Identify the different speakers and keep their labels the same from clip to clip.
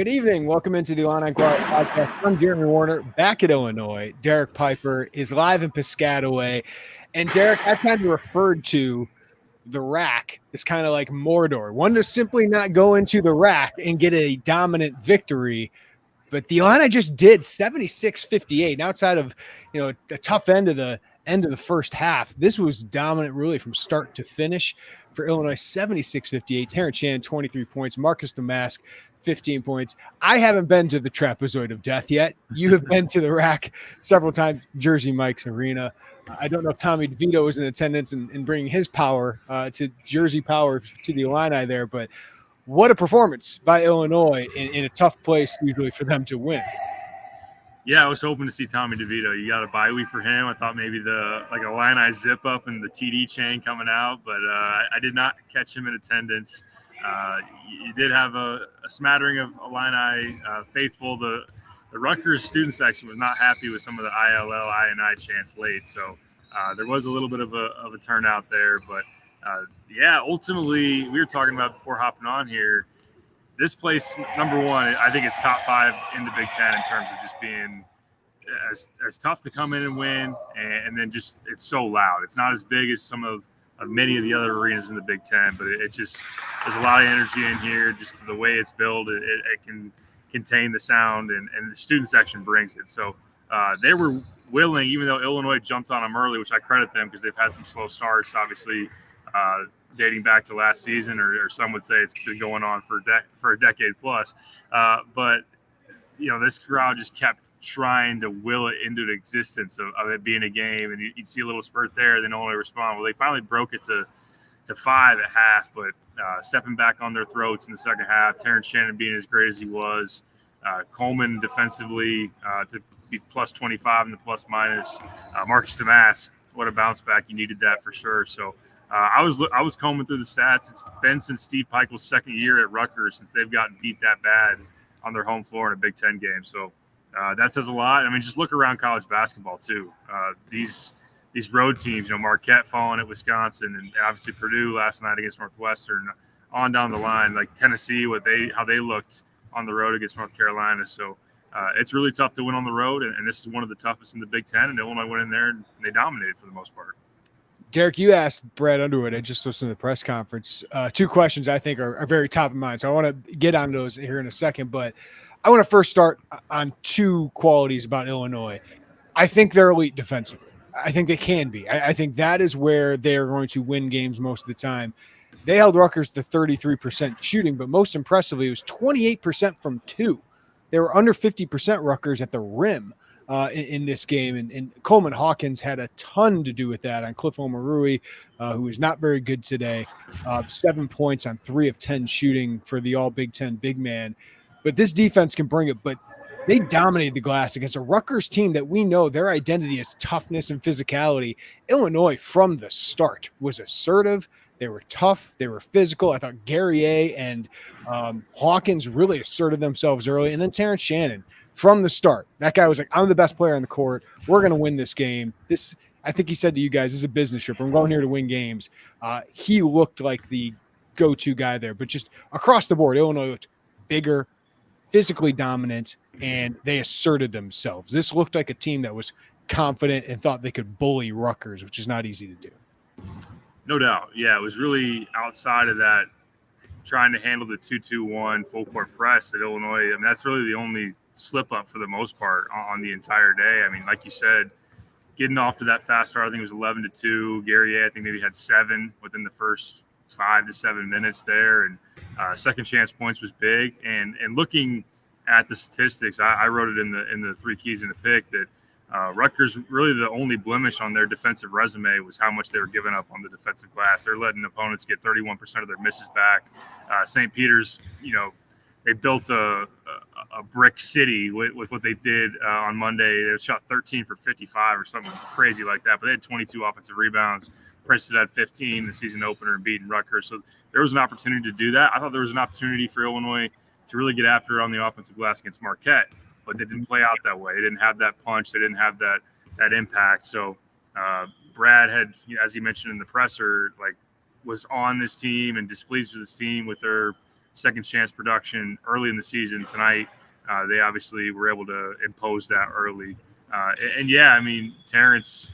Speaker 1: Good evening. Welcome into the Illini Inquirer podcast. I'm Jeremy Werner, back at Illinois. Derek Piper is live in Piscataway. And Derek, I've kind of referred to the rack as kind of like Mordor. One to simply not go into the rack and get a dominant victory. But the Illini just did 76-58. And outside of, a tough end of the first half, this was dominant really from start to finish for Illinois. 76-58. Terrence Shannon, 23 points. Marcus Domask, 15 points. I haven't been to the trapezoid of death yet. You have been to the rack several times, Jersey Mike's Arena. I don't know if Tommy DeVito was in attendance and bringing his power to Jersey power to the Illini there, but what a performance by Illinois in a tough place usually for them to win.
Speaker 2: Yeah, I was hoping to see Tommy DeVito. You got a bye week for him. I thought maybe a Illini zip up and the TD chain coming out, but I did not catch him in attendance. You did have a smattering of Illini faithful. The Rutgers student section was not happy with some of the ILL, I chants late, so there was a little bit of a turnout there. But ultimately, we were talking about before hopping on here. This place, number one, I think it's top 5 in the Big Ten in terms of just being as tough to come in and win, and then just it's so loud. It's not as big as some of many of the other arenas in the Big Ten, but it just there's a lot of energy in here. Just the way it's built, it can contain the sound, and the student section brings it. So they were willing, even though Illinois jumped on them early, which I credit them because they've had some slow starts, obviously. Dating back to last season, or some would say it's been going on for a decade plus. But this crowd just kept trying to will it into the existence of it being a game, and you'd see a little spurt there, then only respond. Well, they finally broke it to 5 at half, but stepping back on their throats in the second half. Terrence Shannon being as great as he was. Coleman defensively to be plus 25 in the plus minus. Marcus Domask, what a bounce back. You needed that for sure. So I was combing through the stats. It's been since Steve Pikiell's second year at Rutgers since they've gotten beat that bad on their home floor in a Big Ten game. So that says a lot. I mean, just look around college basketball too. These road teams, Marquette falling at Wisconsin, and obviously Purdue last night against Northwestern. On down the line, like Tennessee, how they looked on the road against North Carolina. So it's really tough to win on the road, and this is one of the toughest in the Big Ten. And Illinois went in there and they dominated for the most part.
Speaker 1: Derek, you asked Brad Underwood. I just listened to the press conference. 2 questions I think are very top of mind. So I want to get on those here in a second, but I want to first start on 2 qualities about Illinois. I think they're elite defensively. I think they can be. I think that is where they are going to win games most of the time. They held Rutgers to 33% shooting, but most impressively, it was 28% from 2. They were under 50% Rutgers at the rim in this game, and Coleman Hawkins had a ton to do with that on Cliff Omarui, who is not very good today. 7 points on 3 of 10 shooting for the all Big Ten big man. But this defense can bring it, but they dominated the glass against a Rutgers team that we know their identity is toughness and physicality. Illinois from the start was assertive. They were tough. They were physical. I thought Guerrier and Hawkins really asserted themselves early. And then Terrence Shannon from the start. That guy was like, I'm the best player on the court. We're going to win this game. I think he said to you guys, this is a business trip. I'm going here to win games. He looked like the go-to guy there. But just across the board, Illinois looked bigger, physically dominant, and they asserted themselves. This looked like a team that was confident and thought they could bully Rutgers, which is not easy to do.
Speaker 2: No doubt. Yeah, it was really outside of that, trying to handle the 2-2-1 full court press at Illinois. I mean, that's really the only slip up for the most part on the entire day. I mean, like you said, getting off to that fast start, I think it was 11-2. Guerrier, I think maybe had 7 within the first 5 to 7 minutes there. And second chance points was big. And looking at the statistics, I wrote it in the 3 keys in the pick that Rutgers, really the only blemish on their defensive resume was how much they were giving up on the defensive glass. They're letting opponents get 31% of their misses back. St. Peter's, they built a brick city with what they did on Monday. They shot 13 for 55 or something crazy like that, but they had 22 offensive rebounds. Princeton had 15 the season opener and beating Rutgers. So there was an opportunity to do that. I thought there was an opportunity for Illinois to really get after it on the offensive glass against Marquette, but they didn't play out that way. They didn't have that punch. They didn't have that impact. So Brad had, as he mentioned in the presser, was on this team and displeased with this team with their second chance production early in the season. Tonight, they obviously were able to impose that early. And yeah, I mean, Terrence,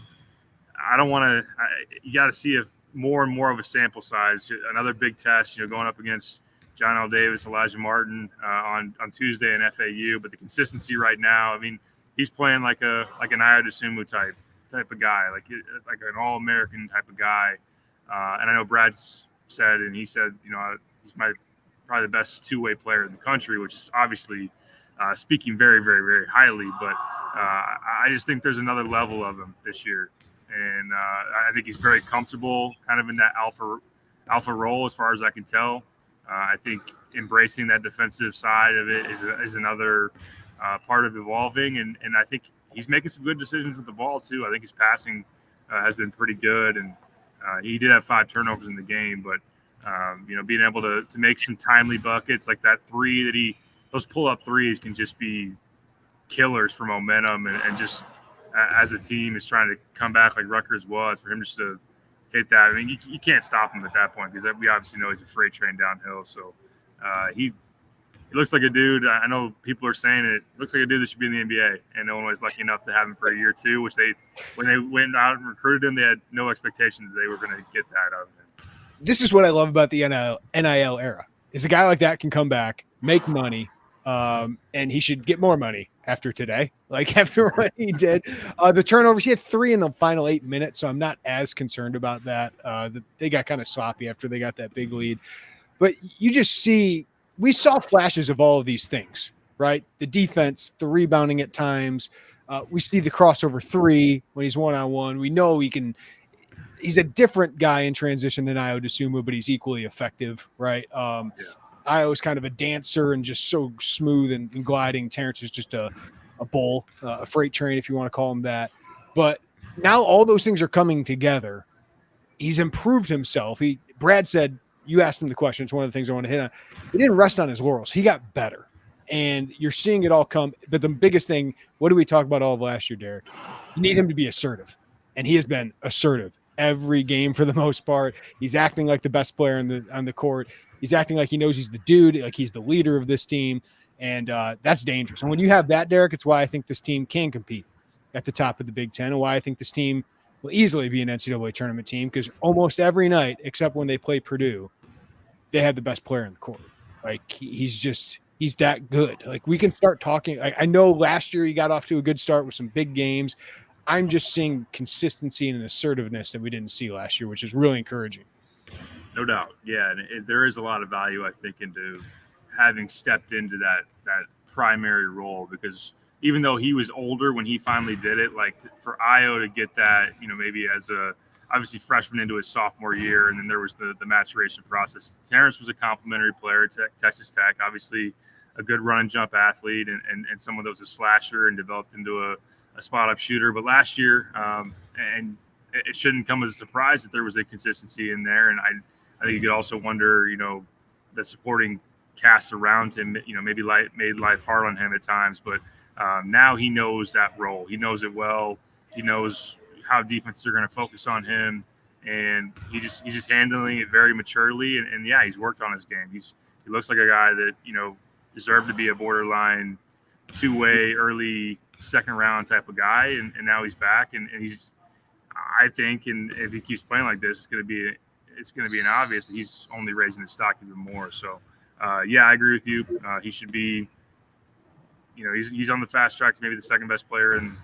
Speaker 2: I don't want to. You got to see if more and more of a sample size. Another big test, going up against John L. Davis, Elijah Martin on Tuesday in FAU. But the consistency right now, I mean, he's playing like an Ayo Dosunmu type of guy, like an All-American type of guy. And I know Brad's said, and he said, he's probably the best two-way player in the country, which is obviously speaking very, very, very highly. But I just think there's another level of him this year. And I think he's very comfortable kind of in that alpha role as far as I can tell. I think embracing that defensive side of it is another part of evolving. And I think he's making some good decisions with the ball, too. I think his passing has been pretty good. And he did have 5 turnovers in the game. But, being able to make some timely buckets like that three that those pull-up threes can just be killers for momentum and just – as a team is trying to come back like Rutgers was, for him just to hit that. I mean, you can't stop him at that point because we obviously know he's a freight train downhill. So he looks like a dude. I know people are saying it looks like a dude that should be in the NBA, and Illinois is lucky enough to have him for a year or two, which when they went out and recruited him, they had no expectation that they were going to get that out of him.
Speaker 1: This is what I love about the NIL era is a guy like that can come back, make money, and he should get more money after today, like after what he did. The turnovers, he had 3 in the final 8 minutes, so I'm not as concerned about that. They got kind of sloppy after they got that big lead. But you just we saw flashes of all of these things, right? The defense, the rebounding at times. We see the crossover 3 when he's one-on-one. We know he's a different guy in transition than Ayo Dosunmu, but he's equally effective, right? Ayo is kind of a dancer and just so smooth and gliding. Terrence is just a bull, a freight train, if you want to call him that. But now all those things are coming together. He's improved himself. Brad said, you asked him the question. It's one of the things I want to hit on. He didn't rest on his laurels. He got better. And you're seeing it all come. But the biggest thing, what did we talk about all of last year, Derek? You need him to be assertive. And he has been assertive every game for the most part. He's acting like the best player on the court. He's acting like he knows he's the dude, like he's the leader of this team, and that's dangerous. And when you have that, Derek, it's why I think this team can compete at the top of the Big Ten, and why I think this team will easily be an NCAA tournament team, because almost every night, except when they play Purdue, they have the best player in the court. Like, he's that good. Like, we can start talking. I know last year he got off to a good start with some big games. I'm just seeing consistency and assertiveness that we didn't see last year, which is really encouraging.
Speaker 2: No doubt. Yeah. And there is a lot of value, I think, into having stepped into that primary role, because even though he was older when he finally did it, like for Ayo to get that, maybe as obviously freshman into his sophomore year, and then there was the maturation process. Terrence was a complimentary player at Texas Tech, obviously a good run and jump athlete, and someone that was a slasher and developed into a spot up shooter. But last year, and it shouldn't come as a surprise that there was inconsistency in there. And I think you could also wonder, the supporting cast around him, maybe made life hard on him at times. But now he knows that role. He knows it well. He knows how defenses are going to focus on him, and he's just handling it very maturely. And yeah, he's worked on his game. He looks like a guy that deserved to be a borderline two-way early second round type of guy, and now he's back, and he's, I think, and if he keeps playing like this, it's going to be an obvious that he's only raising his stock even more. So yeah, I agree with you. He should be, he's on the fast track to maybe the second best player in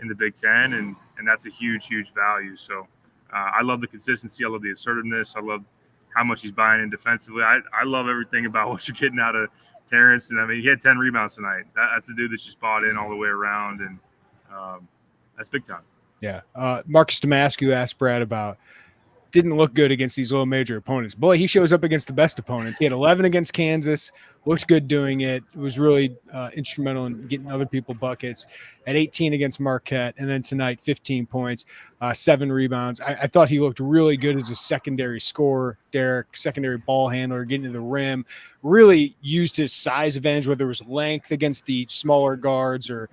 Speaker 2: the Big Ten, and that's a huge value. So I love the consistency. I love the assertiveness. I love how much he's buying in defensively. I love everything about what you're getting out of Terrence. And I mean, he had 10 rebounds tonight. That's the dude that's just bought in all the way around, and that's big time.
Speaker 1: Yeah. Marcus Domask, you asked Brad about, didn't look good against these low major opponents. Boy, he shows up against the best opponents. He had 11 against Kansas, looked good doing it. It was really instrumental in getting other people buckets. At 18 against Marquette, and then tonight 15 points, 7 rebounds. I thought he looked really good as a secondary scorer, Derek, secondary ball handler, getting to the rim. Really used his size advantage, whether it was length against the smaller guards or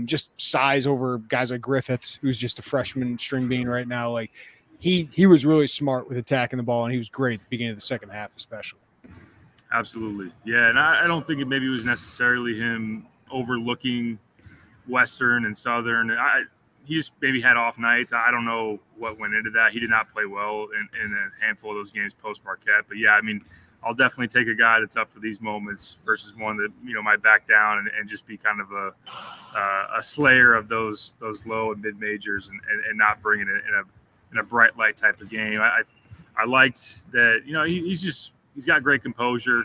Speaker 1: just size over guys like Griffiths, who's just a freshman string bean right now. Like, he was really smart with attacking the ball, and he was great at the beginning of the second half especially.
Speaker 2: Absolutely. Yeah, and I don't think it maybe was necessarily him overlooking Western and Southern. He just maybe had off nights. I don't know what went into that. He did not play well in a handful of those games post Marquette. But yeah, I mean, I'll definitely take a guy that's up for these moments versus one that might back down and just be kind of a slayer of those low and mid majors and not bringing it in a bright light type of game. I liked that. He's got great composure.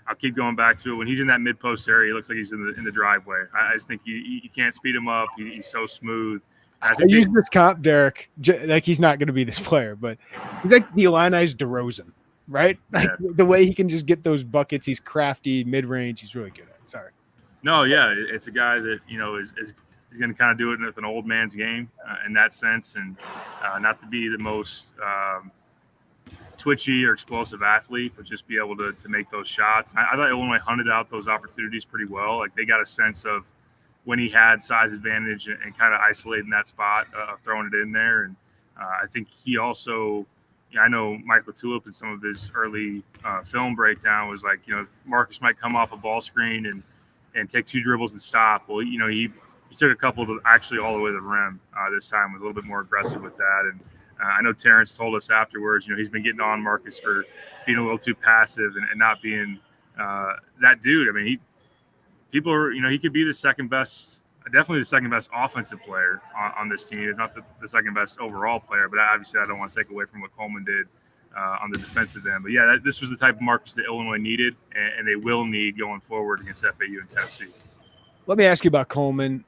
Speaker 2: I'll keep going back to it. When he's in that mid post area, he looks like he's in the driveway. I just think you can't speed him up. He's so smooth.
Speaker 1: I use this comp, Derek, like he's not going to be this player, but he's like the Illini's DeRozan, right? Like the way he can just get those buckets. He's crafty, mid range. He's really good at it. Sorry.
Speaker 2: No, yeah, it's a guy that is going to kind of do it with an old man's game in that sense, and not to be the most twitchy or explosive athlete, but just be able to make those shots. I thought Illinois hunted out those opportunities pretty well. Like they got a sense of when he had size advantage and kind of isolating that spot of throwing it in there. And I think he also, I know Mike LaTulip in some of his early film breakdown was like, Marcus might come off a ball screen and take 2 dribbles and stop. Well, he took a couple to actually all the way to the rim this time, was a little bit more aggressive with that. And I know Terrence told us afterwards, he's been getting on Marcus for being a little too passive and not being that dude. I mean, he could be the second best, definitely the second best offensive player on this team, if not the second best overall player. But obviously, I don't want to take away from what Coleman did on the defensive end. But yeah, this was the type of Marcus that Illinois needed, and they will need going forward against FAU and Tennessee.
Speaker 1: Let me ask you about Coleman.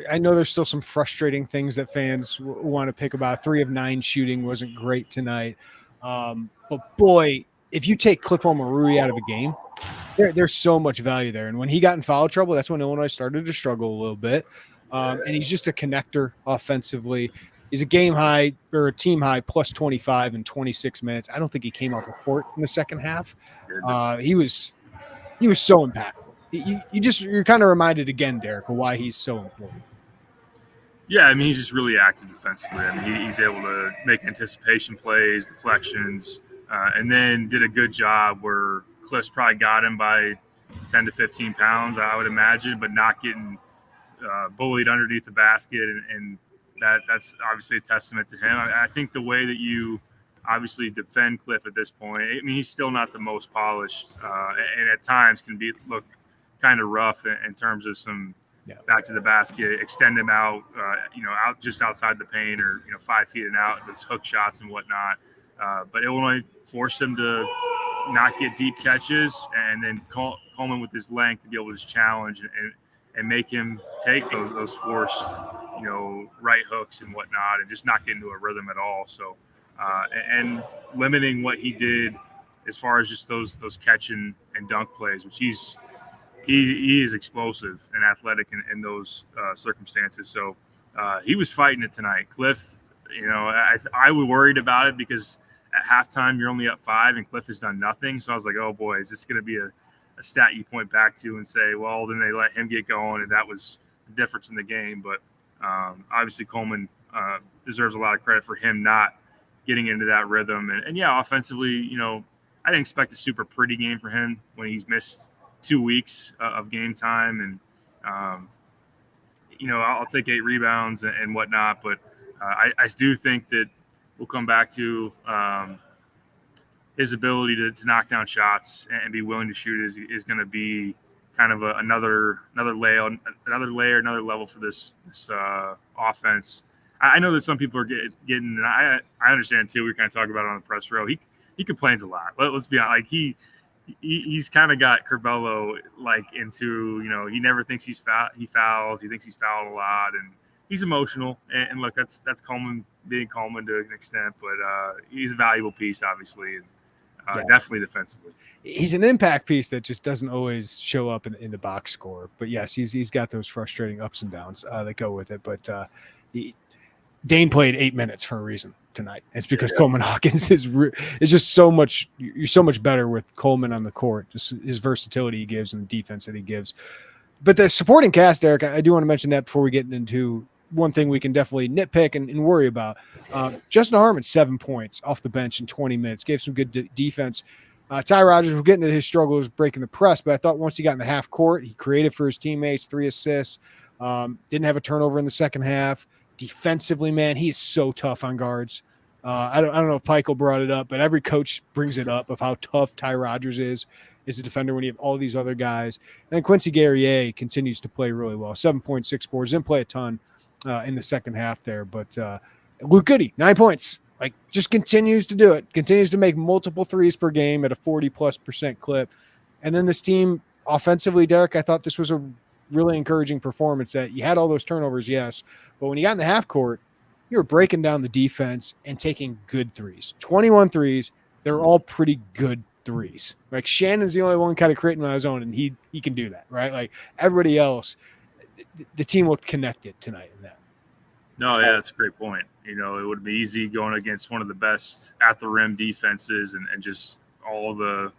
Speaker 1: I know there's still some frustrating things that fans want to pick about. 3 of 9 shooting wasn't great tonight. But boy, if you take Cliff Omarui out of a game, there's so much value there. And when he got in foul trouble, that's when Illinois started to struggle a little bit. And he's just a connector offensively. He's a game high or a team high plus 25 in 26 minutes. I don't think he came off the court in the second half. He was so impactful. You're kind of reminded again, Derek, of why he's so important.
Speaker 2: Yeah, I mean, he's just really active defensively. I mean, he's able to make anticipation plays, deflections, and then did a good job where Cliff's probably got him by 10 to 15 pounds, I would imagine, but not getting bullied underneath the basket. And that's obviously a testament to him. I think the way that you obviously defend Cliff at this point, I mean, he's still not the most polished, and at times can look kind of rough in terms of some back to the basket, extend him out, out just outside the paint or 5 feet and out with hook shots and whatnot. But Illinois forced him to not get deep catches, and then Coleman with his length to be able to just challenge and make him take those forced right hooks and whatnot, and just not get into a rhythm at all. So and limiting what he did as far as just those catch and dunk plays, which he is explosive and athletic in those circumstances. So he was fighting it tonight. Cliff, I was worried about it because at halftime you're only up 5 and Cliff has done nothing. So I was like, oh boy, is this going to be a stat you point back to and say, well, then they let him get going and that was the difference in the game. But obviously Coleman deserves a lot of credit for him not getting into that rhythm. And yeah, offensively, I didn't expect a super pretty game for him when he's missed 2 weeks of game time. And, I'll take 8 rebounds and whatnot, but I do think that we'll come back to his ability to knock down shots and be willing to shoot is going to be kind of another layer, another level for this offense. I know that some people are getting, and I understand too. We kind of talk about it on the press row. He complains a lot. Let's be honest. Like he's kind of got Curbelo into, he never thinks he fouls. He thinks he's fouled a lot, and he's emotional. And look, that's Coleman being Coleman to an extent, but he's a valuable piece, obviously, and definitely defensively.
Speaker 1: He's an impact piece that just doesn't always show up in the box score. But yes, he's got those frustrating ups and downs that go with it. But Dane played 8 minutes for a reason tonight. It's because Coleman Hawkins is just so much. You're so much better with Coleman on the court. Just his versatility he gives and the defense that he gives. But the supporting cast, Eric, I do want to mention that before we get into one thing we can definitely nitpick and worry about. Justin Harmon, 7 points off the bench in 20 minutes, gave some good defense. Ty Rodgers, we'll get into his struggles breaking the press, but I thought once he got in the half court, he created for his teammates, 3 assists, didn't have a turnover in the second half. Defensively, man, he is so tough on guards. I don't know if Pikel brought it up, but every coach brings it up of how tough Ty Rodgers is as a defender when you have all these other guys. And then Quincy Guerrier continues to play really well, 7.6 boards, didn't play a ton in the second half there, but Luke Goody, 9 points. Like, just continues to do it, continues to make multiple threes per game at a 40+% clip. And then this team offensively, Derek, I thought this was a really encouraging performance that you had all those turnovers, yes, but when you got in the half court, you were breaking down the defense and taking good threes. 21 threes, they're all pretty good threes. Like, Shannon's the only one kind of creating on his own, and he can do that, right? Like, everybody else, the team looked connected tonight in that.
Speaker 2: No, yeah, that's a great point. It would be easy going against one of the best at the rim defenses and just all the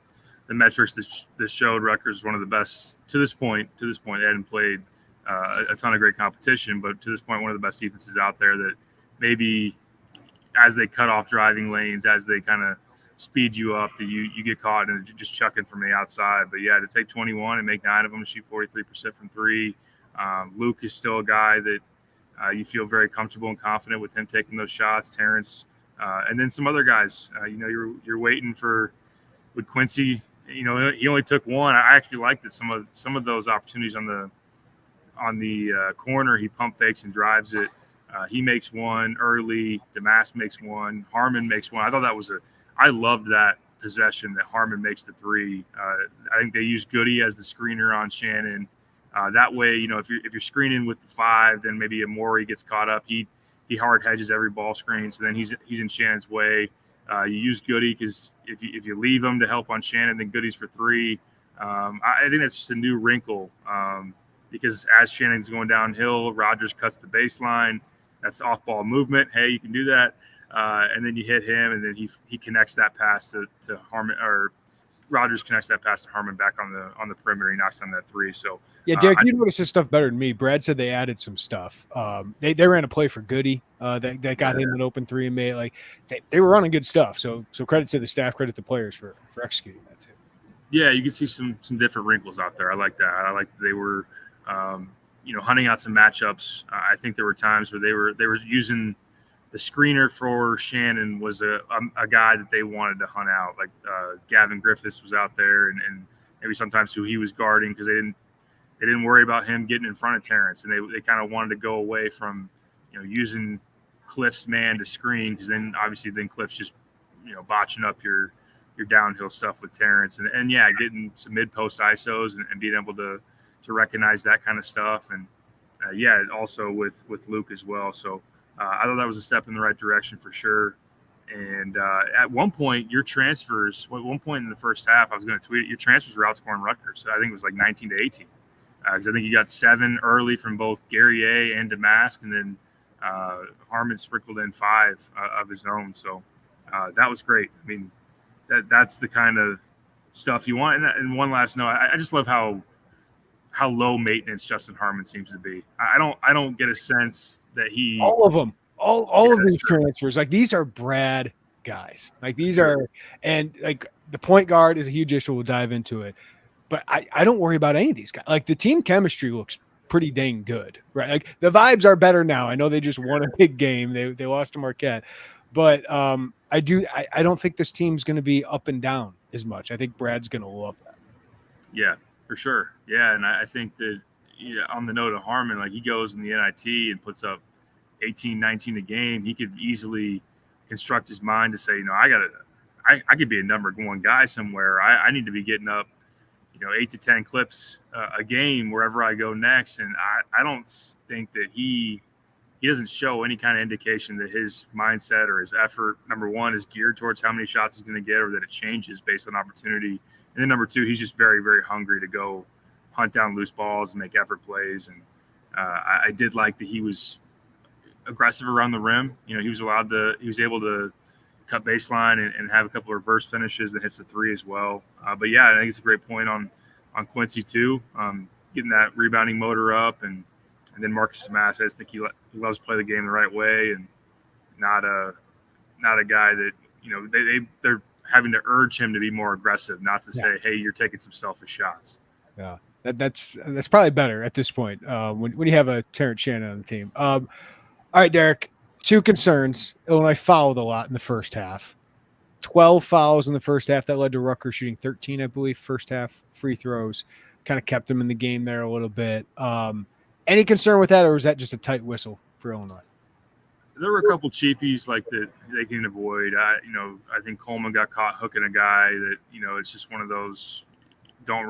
Speaker 2: metrics that showed Rutgers was one of the best to this point. They hadn't played a ton of great competition, but to this point, one of the best defenses out there that maybe as they cut off driving lanes, as they kind of speed you up, that you get caught and just chucking from the outside. But yeah, to take 21 and make 9 of them, shoot 43% from 3. Luke is still a guy that you feel very comfortable and confident with him taking those shots. Terrence, and then some other guys. You're waiting for with Quincy. He only took one. I actually liked that some of those opportunities on the corner, he pump fakes and drives it. He makes one early. Domask makes one. Harmon makes one. I thought that was I loved that possession that Harmon makes the 3. I think they used Goody as the screener on Shannon. That way, if you're screening with the 5, then maybe Amori gets caught up. He hard hedges every ball screen, so then he's in Shannon's way. You use Goody because if you leave him to help on Shannon, then Goody's for 3. I think that's just a new wrinkle because as Shannon's going downhill, Rodgers cuts the baseline. That's off-ball movement. Hey, you can do that, and then you hit him, and then he connects that pass to Harmon, or Rodgers connects that pass to Harmon back on the perimeter. He knocks down that 3. So
Speaker 1: yeah, Derek, you noticed this stuff better than me. Brad said they added some stuff. They ran a play for Goody that got him an open 3 and made they were running good stuff. So credit to the staff, credit to players for executing that too. Yeah,
Speaker 2: you can see some different wrinkles out there. I like that. I like that they were hunting out some matchups. I think there were times where they were using the screener for Shannon was a guy that they wanted to hunt out. Like Gavin Griffiths was out there, and maybe sometimes who he was guarding because they didn't worry about him getting in front of Terrence, and they kind of wanted to go away from using Cliff's man to screen, because then obviously Cliff's just botching up your downhill stuff with Terrence, and getting some mid post ISOs and being able to recognize that kind of stuff, and also with Luke as well. So. I thought that was a step in the right direction for sure. And at one point, your transfers, at one point in the first half, I was going to tweet it, your transfers were outscoring Rutgers. So I think it was like 19-18. Because I think you got 7 early from both Guerrier and Domask, and then Harmon sprinkled in 5 of his own. So that was great. I mean, that's the kind of stuff you want. And one last note, I just love how low maintenance Justin Harmon seems to be. I don't get a sense that he
Speaker 1: all of them, all of these transfers, like these are Brad guys. Like these are, and like the point guard is a huge issue. We'll dive into it, but I don't worry about any of these guys. Like the team chemistry looks pretty dang good, right? Like the vibes are better now. I know they just won a big game. They lost to Marquette, but I don't think this team's going to be up and down as much. I think Brad's going to love that.
Speaker 2: Yeah, for sure. Yeah, and I think that on the note of Harmon, like he goes in the NIT and puts up 18, 19 a game. He could easily construct his mind to say, I could be a number 1 guy somewhere. I need to be getting up, 8 to 10 clips a game wherever I go next. And I don't think that he doesn't show any kind of indication that his mindset or his effort, number 1, is geared towards how many shots he's going to get, or that it changes based on opportunity. And then number 2, he's just very, very hungry to go hunt down loose balls and make effort plays. And I did like that he was aggressive around the rim. He was able to cut baseline and have a couple of reverse finishes that hits the 3 as well. But yeah, I think it's a great point on Quincy too. Getting that rebounding motor up, and then Marcus Domask, I just think he loves to play the game the right way, and not a guy that they're having to urge him to be more aggressive, not to say, hey, you're taking some selfish shots.
Speaker 1: Yeah, that's probably better at this point when you have a Terrence Shannon on the team. All right, Derek, 2 concerns. Illinois fouled a lot in the first half. 12 fouls in the first half. That led to Rutgers shooting 13, I believe, first half free throws. Kind of kept them in the game there a little bit. Any concern with that, or was that just a tight whistle for Illinois?
Speaker 2: There were a couple cheapies like that they can avoid. I think Coleman got caught hooking a guy that, it's just one of those, don't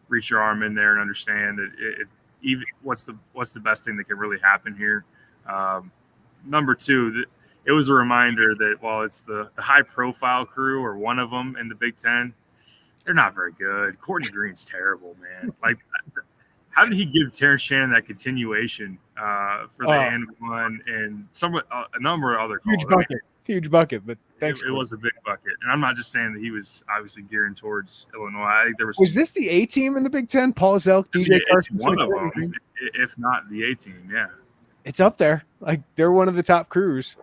Speaker 2: reach your arm in there and understand that even what's the best thing that can really happen here. Number 2, it was a reminder that while it's the high profile crew or one of them in the Big Ten, they're not very good. Courtney Green's terrible, man. Like, how did he give Terrence Shannon that continuation for the and one and a number of other calls?
Speaker 1: Huge bucket, but
Speaker 2: thanks. It was a big bucket, and I'm not just saying that he was obviously gearing towards Illinois. I think there was
Speaker 1: this the A team in the Big Ten? Paul Zelk, DJ Carson,
Speaker 2: one of them, if not the A team. Yeah,
Speaker 1: it's up there. Like, they're one of the top crews.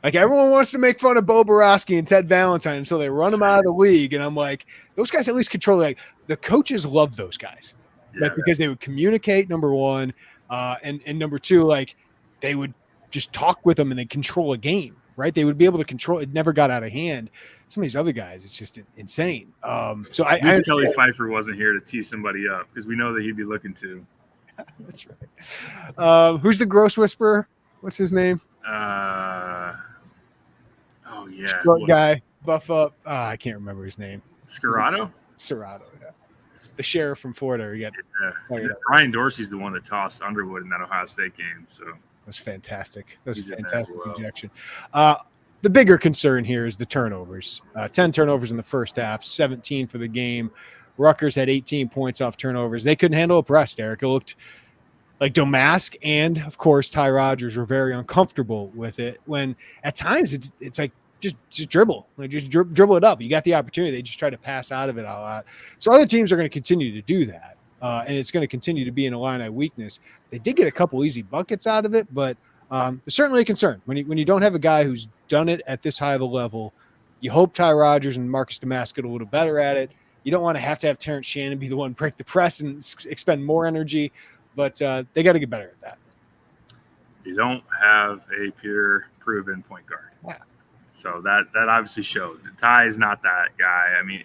Speaker 1: Like, everyone wants to make fun of Bo Borowski and Ted Valentine until they run them out of the league, and I'm like, those guys at least control. Like, the coaches love those guys. Like, because they would communicate, number 1, and number 2, like, they would just talk with them and they control a game, right? They would be able to control. It never got out of hand. Some of these other guys, it's just insane. So I
Speaker 2: Kelly Pfeiffer wasn't here to tee somebody up because we know that he'd be looking to.
Speaker 1: That's right. Who's the gross whisperer? What's his name? Short guy, buff up. I can't remember his name.
Speaker 2: Serrato,
Speaker 1: yeah. The sheriff from Florida.
Speaker 2: Ryan Dorsey's the one that tossed Underwood in that Ohio State game. So
Speaker 1: it was fantastic. That was a fantastic injection. The bigger concern here is the turnovers. 10 turnovers in the first half, 17 for the game. Rutgers had 18 points off turnovers. They couldn't handle a press, Derek. It looked like Domask and, of course, Ty Rodgers were very uncomfortable with it when at times it's like, just dribble. Like, just dribble it up. You got the opportunity. They just try to pass out of it a lot. So other teams are going to continue to do that, and it's going to continue to be an Illini weakness. They did get a couple easy buckets out of it, but there's certainly a concern. When you don't have a guy who's done it at this high of a level, you hope Ty Rodgers and Marcus Domask get a little better at it. You don't want to have Terrence Shannon be the one break the press and expend more energy, but they got to get better at that.
Speaker 2: You don't have a pure proven point guard.
Speaker 1: Yeah.
Speaker 2: So that obviously showed. Ty is not that guy. I mean,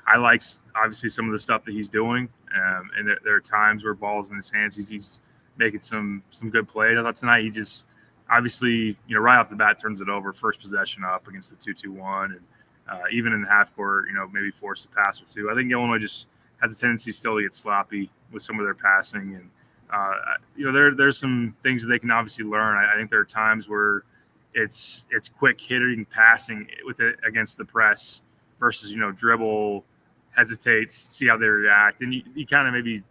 Speaker 2: I like obviously some of the stuff that he's doing, and there are times where balls in his hands, he's making some good plays. I thought tonight he just obviously, right off the bat turns it over, first possession up against the 2-2-1, and even in the half court, maybe forced to pass or two. I think Illinois just has a tendency still to get sloppy with some of their passing, and there's some things that they can obviously learn. I think there are times where it's quick hitting passing with it against the press versus dribble, hesitates, see how they react, and you kind of maybe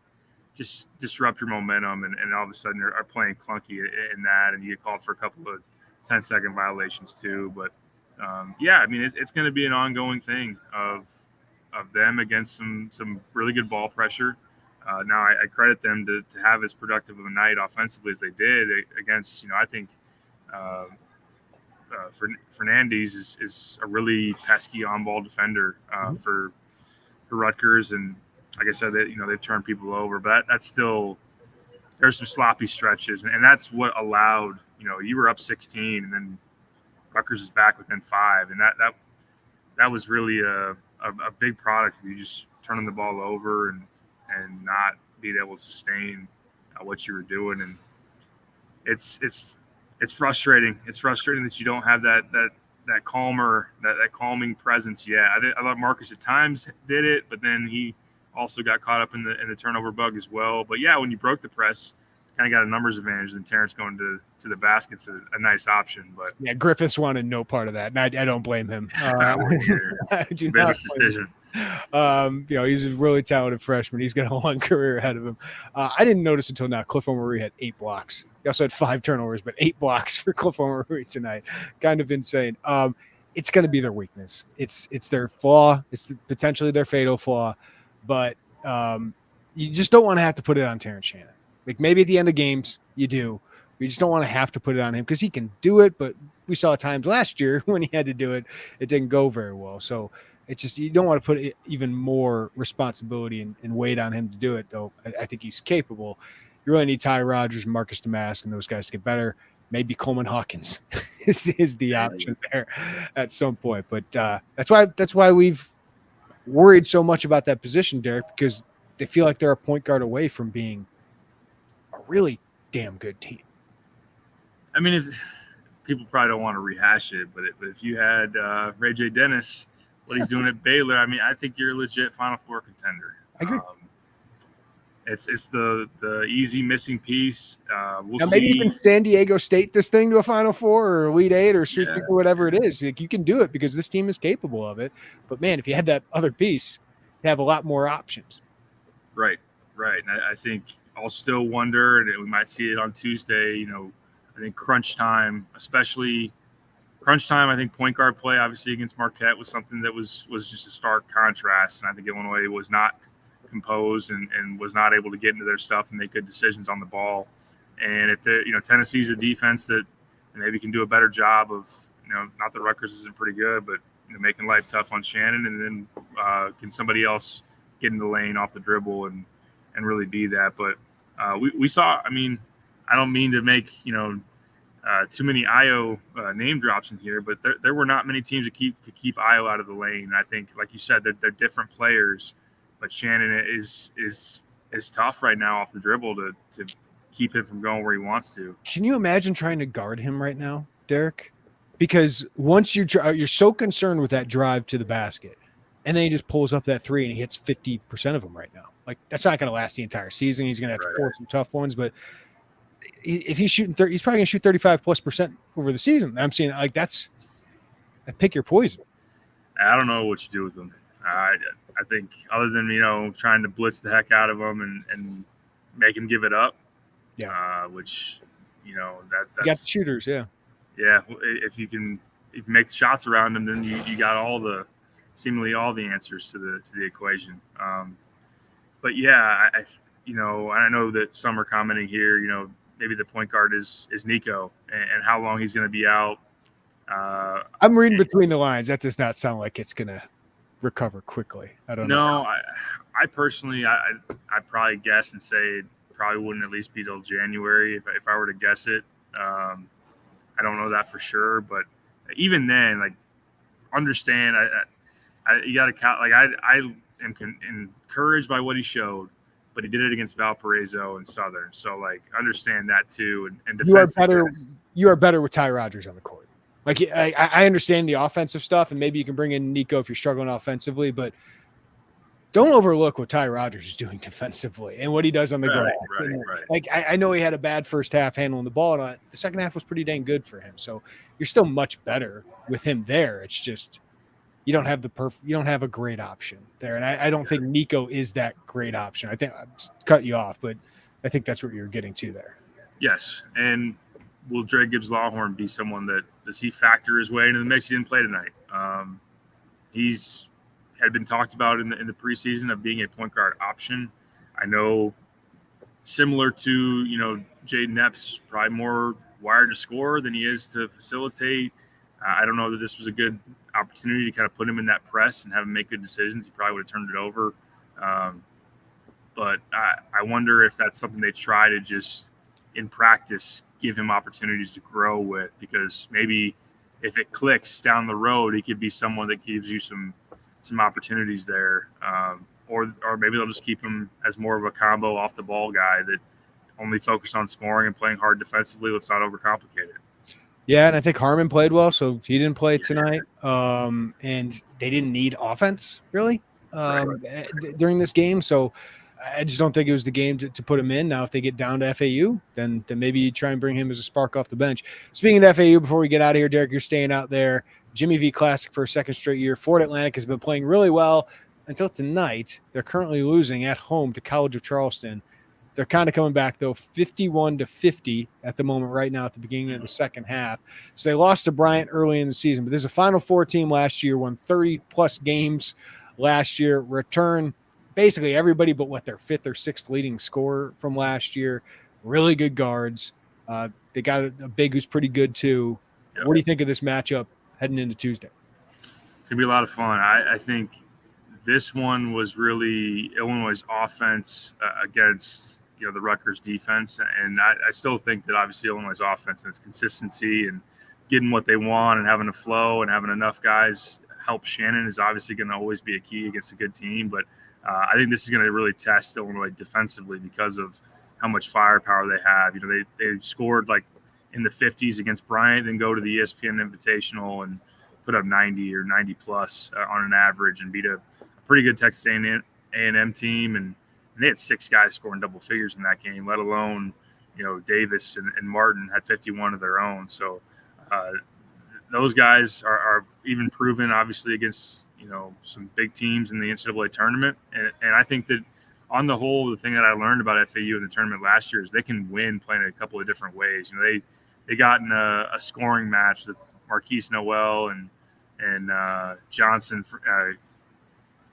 Speaker 2: just disrupt your momentum and all of a sudden are playing clunky in that, and you get called for a couple of 10-second violations too. But I mean, it's going to be an ongoing thing of them against some really good ball pressure. Now I credit them to have as productive of a night offensively as they did against I think Fernandez is a really pesky on-ball defender for Rutgers, and like I said, they've turned people over, but that's still, there's some sloppy stretches, and that's what allowed you were up 16, and then Rutgers is back within 5, and that was really a big product of you just turning the ball over and not being able to sustain what you were doing, and it's frustrating. It's frustrating that you don't have that calming presence yet. I thought Marcus at times did it, but then he also got caught up in the turnover bug as well. But yeah, when you broke the press, kind of got a numbers advantage, and Terrence going to the basket's a nice option. But
Speaker 1: yeah, Griffiths wanted no part of that, and I don't blame him.
Speaker 2: Business decision.
Speaker 1: He's a really talented freshman. He's got a long career ahead of him. I didn't notice until now Cliff Omoruyi had 8 blocks. He also had 5 turnovers, but 8 blocks for Cliff Omoruyi tonight. Kind of insane. It's going to be their weakness. It's their flaw. It's potentially their fatal flaw, but you just don't want to have to put it on Terrence Shannon. Like, maybe at the end of games you do, We just don't want to have to put it on him because he can do it, but we saw times last year when he had to do it, it didn't go very well. So it's just you don't want to put even more responsibility and weight on him to do it, though. I think he's capable. You really need Ty Rodgers, Marcus Domask, and those guys to get better. Maybe Coleman Hawkins is the option there at some point. But that's why we've worried so much about that position, Derek, because they feel like they're a point guard away from being a really damn good team.
Speaker 2: I mean, if people probably don't want to rehash it, but if you had Ray J. Dennis, what he's doing at Baylor, I mean, I think you're a legit Final Four contender.
Speaker 1: I agree.
Speaker 2: It's the easy missing piece. We'll see.
Speaker 1: Maybe even San Diego State this thing to a Final Four or Elite Eight or Sweet 16 or whatever it is. Like, you can do it because this team is capable of it. But, man, if you had that other piece, you have a lot more options.
Speaker 2: Right. And I think I'll still wonder, and we might see it on Tuesday, I think crunch time, especially crunch time, I think point guard play, obviously, against Marquette was something that was just a stark contrast. And I think Illinois was not composed and was not able to get into their stuff and make good decisions on the ball. And if Tennessee's a defense that maybe can do a better job of, not that Rutgers isn't pretty good, but making life tough on Shannon, and then can somebody else get in the lane off the dribble and really be that. But we saw, I mean, I don't mean to make, too many IO name drops in here, but there were not many teams that could keep IO out of the lane. I think, like you said, they're different players, but Shannon is tough right now off the dribble to keep him from going where he wants to. Can
Speaker 1: you imagine trying to guard him right now, Derek? Because once you're so concerned with that drive to the basket, and then he just pulls up that three and he hits 50% of them right now. Like, that's not going to last the entire season. He's going to have to force some tough ones, but if he's shooting 30, he's probably going to shoot 35+% over the season. I'm seeing like pick your poison.
Speaker 2: I don't know what you do with him. I think other than, trying to blitz the heck out of him and make him give it up.
Speaker 1: Yeah.
Speaker 2: Which, that's
Speaker 1: you got shooters. Yeah.
Speaker 2: Yeah. If you make the shots around him, then you got seemingly all the answers to the equation. But yeah, I know that some are commenting here, maybe the point guard is Nico and how long he's going to be out.
Speaker 1: I'm reading between the lines. That does not sound like it's going to recover quickly. I don't know.
Speaker 2: No, I personally, I'd probably guess and say it probably wouldn't at least be till January if I were to guess it. I don't know that for sure, but even then, like, understand, you got to count. Like, I am encouraged by what he showed, but he did it against Valparaiso and Southern. So, like, understand that too. And defense
Speaker 1: you are better with Ty Rodgers on the court. Like, I understand the offensive stuff, and maybe you can bring in Nico if you're struggling offensively, but don't overlook what Ty Rodgers is doing defensively and what he does on the glass.
Speaker 2: Right.
Speaker 1: Like, I know he had a bad first half handling the ball, and the second half was pretty dang good for him. So you're still much better with him there. It's just you don't have a great option there, and I don't think Nico is that great option. I think I cut you off, but I think that's what you're getting to there.
Speaker 2: Yes, and will Dre Gibbs Lawhorn be someone that does he factor his way into the mix? He didn't play tonight. He's had been talked about in the preseason of being a point guard option. I know, similar to Jaden Epps, probably more wired to score than he is to facilitate. I don't know that this was a good opportunity to kind of put him in that press and have him make good decisions. He probably would have turned it over. But I wonder if that's something they try to just in practice give him opportunities to grow with, because maybe if it clicks down the road, he could be someone that gives you some opportunities there. Or maybe they'll just keep him as more of a combo off the ball guy that only focus on scoring and playing hard defensively. Let's not overcomplicate it.
Speaker 1: Yeah, and I think Harmon played well, so he didn't play tonight. And they didn't need offense, really, during this game. So I just don't think it was the game to put him in. Now, if they get down to FAU, then maybe you try and bring him as a spark off the bench. Speaking of FAU, before we get out of here, Derek, you're staying out there. Jimmy V Classic for a second straight year. Fort Atlantic has been playing really well until tonight. They're currently losing at home to College of Charleston. They're kind of coming back, though, 51-50 at the moment right now at the beginning of the second half. So they lost to Bryant early in the season, but this is a Final Four team last year, won 30-plus games last year, return basically everybody but their fifth or sixth leading scorer from last year. Really good guards. They They got a big who's pretty good too.
Speaker 2: Yep.
Speaker 1: What do you think of this matchup heading into Tuesday?
Speaker 2: It's going to be a lot of fun. I think this one was really Illinois' offense against the Rutgers defense, and I still think that obviously Illinois' offense and its consistency and getting what they want and having a flow and having enough guys help Shannon is obviously going to always be a key against a good team. But I think this is going to really test Illinois defensively because of how much firepower they have. They scored like in the 50s against Bryant, then go to the ESPN Invitational and put up 90 or 90 plus on an average and beat a pretty good Texas A&M team. And they had 6 guys scoring double figures in that game, let alone, Davis and Martin had 51 of their own. So those guys are even proven, obviously, against, some big teams in the NCAA tournament. And I think that on the whole, the thing that I learned about FAU in the tournament last year is they can win playing a couple of different ways. They got in a scoring match with Marquise Noel and Johnson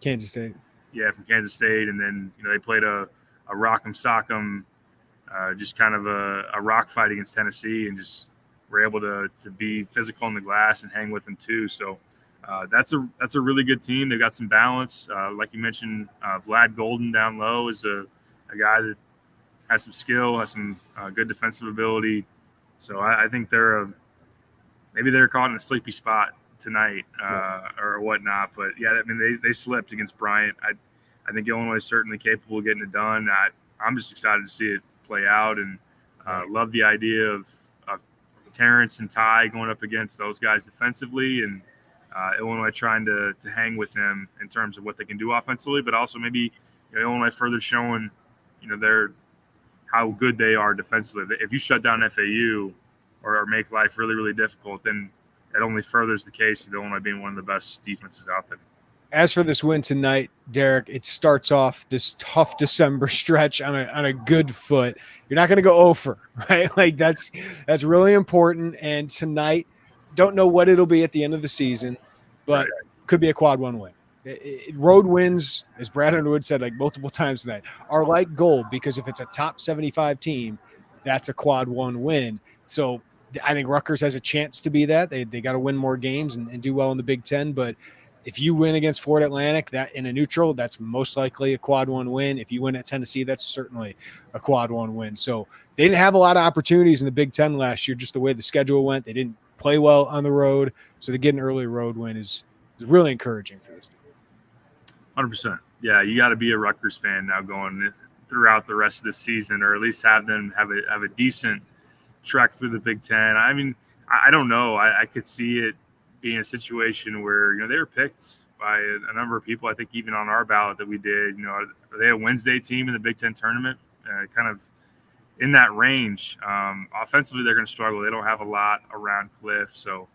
Speaker 1: Kansas State.
Speaker 2: Yeah, from Kansas State. And then, they played a rock'em sock'em, just kind of a rock fight against Tennessee and just were able to be physical in the glass and hang with them too. So that's a really good team. They've got some balance. Like you mentioned, Vlad Golden down low is a guy that has some skill, has some good defensive ability. So I think maybe they're caught in a sleepy spot tonight or whatnot. But yeah, I mean they slipped against Bryant. I think Illinois is certainly capable of getting it done. I'm just excited to see it play out and love the idea of Terrence and Ty going up against those guys defensively and Illinois trying to hang with them in terms of what they can do offensively, but also maybe Illinois further showing how good they are defensively. If you shut down FAU or make life really, really difficult, then it only furthers the case of Illinois being one of the best defenses out there.
Speaker 1: As for this win tonight, Derek, it starts off this tough December stretch on a good foot. You're not going to go over, right? Like that's really important. And tonight, don't know what it'll be at the end of the season, but could be a quad 1 win. Road wins, as Brad Underwood said like multiple times tonight, are like gold because if it's a top 75 team, that's a quad 1 win. So I think Rutgers has a chance to be that. They got to win more games and do well in the Big Ten, but if you win against Florida Atlantic, that in a neutral, that's most likely a quad 1 win. If you win at Tennessee, that's certainly a quad 1 win. So they didn't have a lot of opportunities in the Big Ten last year, just the way the schedule went. They didn't play well on the road. So to get an early road win is really encouraging for this team.
Speaker 2: 100%. Yeah, you got to be a Rutgers fan now going throughout the rest of the season, or at least have them have a decent trek through the Big Ten. I mean, I don't know. I could see it being a situation where, they were picked by a number of people, I think even on our ballot that we did, are they a Wednesday team in the Big Ten tournament? Kind of in that range. Offensively, they're going to struggle. They don't have a lot around Cliff. So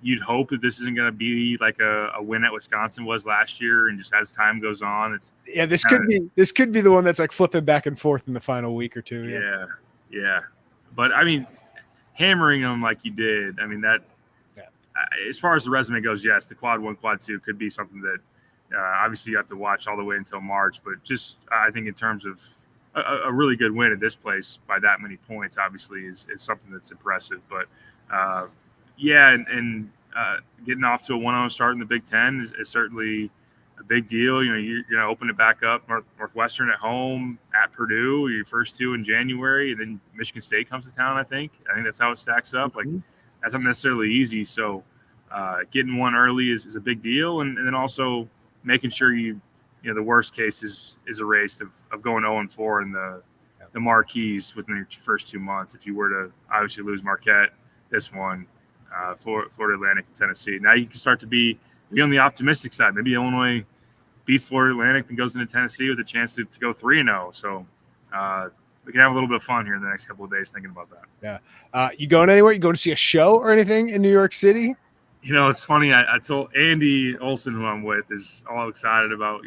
Speaker 2: you'd hope that this isn't going to be like a win at Wisconsin was last year. And just as time goes on,
Speaker 1: this could be the one that's like flipping back and forth in the final week or two.
Speaker 2: Yeah. But I mean, hammering them like you did, I mean, that, as far as the resume goes, yes, the quad 1, quad 2 could be something that obviously you have to watch all the way until March. But just I think in terms of a really good win at this place by that many points, obviously is something that's impressive. But and getting off to a 1-0 start in the Big Ten is certainly a big deal. You're going to open it back up. Northwestern at home, at Purdue, your first 2 in January, and then Michigan State comes to town. I think that's how it stacks up.
Speaker 1: Mm-hmm.
Speaker 2: Like. That's not necessarily easy. So getting one early is a big deal. And then also making sure the worst case is erased of going 0-4 in the marquees within your first 2 months. If you were to obviously lose Marquette, this one, Florida Atlantic and Tennessee. Now you can start to be on the optimistic side. Maybe Illinois beats Florida Atlantic and goes into Tennessee with a chance to go 3-0. So we can have a little bit of fun here in the next couple of days thinking about that.
Speaker 1: Yeah. You going anywhere? You going to see a show or anything in New York City?
Speaker 2: It's funny. I told Andy Olson, who I'm with, is all excited about,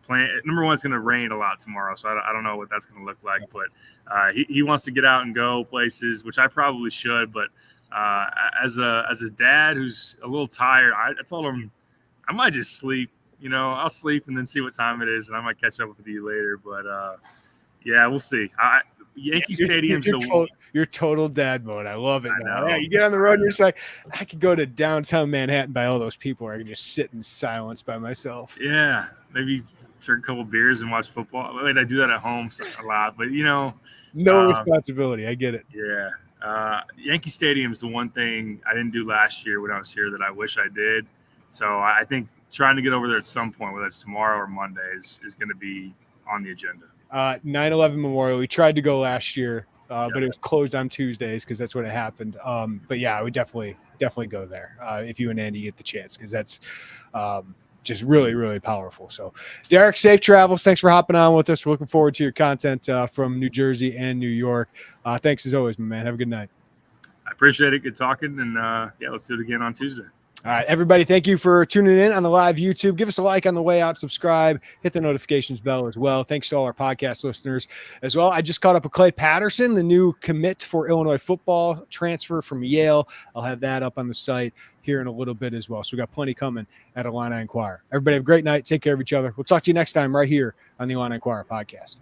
Speaker 2: playing. Number one, it's going to rain a lot tomorrow, so I don't know what that's going to look like. But he wants to get out and go places, which I probably should. But as a dad who's a little tired, I told him I might just sleep. I'll sleep and then see what time it is, and I might catch up with you later. But yeah, we'll see. Yankee Stadium's
Speaker 1: you're total dad mode. I love it.
Speaker 2: I know.
Speaker 1: Yeah, you get on the road and you're just like, I could go to downtown Manhattan by all those people, or I can just sit in silence by myself.
Speaker 2: Yeah, maybe drink a couple beers and watch football. I do that at home a lot, but
Speaker 1: no responsibility. I get it.
Speaker 2: Yeah. Yankee Stadium is the one thing I didn't do last year when I was here that I wish I did. So I think trying to get over there at some point, whether it's tomorrow or Monday, is going to be on the agenda.
Speaker 1: 9/11 Memorial. We tried to go last year, but it was closed on Tuesdays because that's when it happened. But yeah, I would definitely go there if you and Andy get the chance, because that's just really, really powerful. So, Derek, safe travels. Thanks for hopping on with us. We're looking forward to your content from New Jersey and New York. Thanks as always, my man. Have a good night.
Speaker 2: I appreciate it. Good talking. And let's do it again on Tuesday.
Speaker 1: All right, everybody, thank you for tuning in on the live YouTube. Give us a like on the way out, subscribe, hit the notifications bell as well. Thanks to all our podcast listeners as well. I just caught up with Clay Patterson, the new commit for Illinois football, transfer from Yale. I'll have that up on the site here in a little bit as well. So we got plenty coming at Illini Inquirer. Everybody have a great night. Take care of each other. We'll talk to you next time right here on the Illini Inquirer podcast.